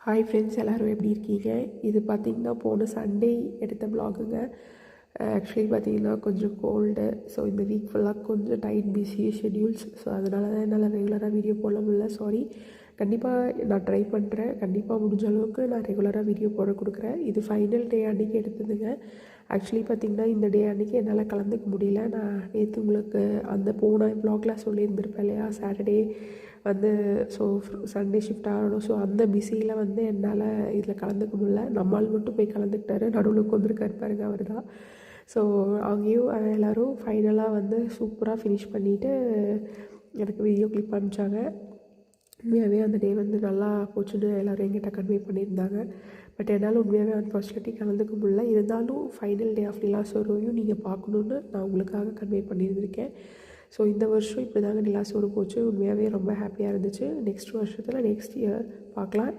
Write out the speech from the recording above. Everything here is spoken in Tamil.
ஹாய் ஃப்ரெண்ட்ஸ், எல்லோரும் எப்படி இருக்கீங்க? இது பார்த்திங்கன்னா போன சண்டே எடுத்த வ்ளாகுங்க. ஆக்சுவலி பார்த்திங்கன்னா கொஞ்சம் கோல்டு. ஸோ இந்த வீக் ஃபுல்லாக கொஞ்சம் டைட் பிஸி ஷெட்யூல்ஸ். ஸோ அதனால தான் என்னால் ரெகுலராக வீடியோ போட முடியல. சாரி. கண்டிப்பாக நான் ட்ரை பண்ணுறேன். கண்டிப்பாக முடிஞ்ச அளவுக்கு நான் ரெகுலராக வீடியோ போட கொடுக்குறேன். இது ஃபைனல் டே அன்றைக்கி எடுத்ததுங்க. ஆக்சுவலி பார்த்திங்கன்னா இந்த டே அன்றைக்கி என்னால் கலந்துக்க முடியல. நான் நேற்று உங்களுக்கு அந்த போன வ்ளாகில் சொல்லியிருந்திருப்பேன் இல்லையா, சாட்டர்டே வந்து ஸோ சண்டே ஷிஃப்ட் ஆகணும். ஸோ அந்த பிஸியில் வந்து என்னால் இதில் கலந்துக்க முடியல. நம்மால் மட்டும் போய் கலந்துக்கிட்டாரு. நடுவில் உட்காந்துருக்காரு பாருங்க, அவர் தான். ஸோ அங்கேயும் எல்லோரும் ஃபைனலாக வந்து சூப்பராக ஃபினிஷ் பண்ணிவிட்டு எனக்கு வீடியோ கிளிப் அனுப்பிச்சாங்க. உண்மையாகவே அந்த டே வந்து நல்லா போச்சுன்னு எல்லோரும் என்கிட்ட கன்வே பண்ணியிருந்தாங்க. பட் என்னால் உண்மையாகவே அன்ஃபார்ச்சுனேட்லி கலந்துக்க முடியல. இருந்தாலும் ஃபைனல் டே ஆஃப் நிலா சோரோவையும் நீங்கள் பார்க்கணுன்னு நான் உங்களுக்காக கன்வே பண்ணியிருந்திருக்கேன். ஸோ இந்த வருஷம் இப்படி தாங்க நிலா சோறு போச்சு. உண்மையாகவே ரொம்ப ஹாப்பியாக இருந்துச்சு. நெக்ஸ்ட் வருஷத்தில் நெக்ஸ்ட் இயர் பார்க்கலாம்.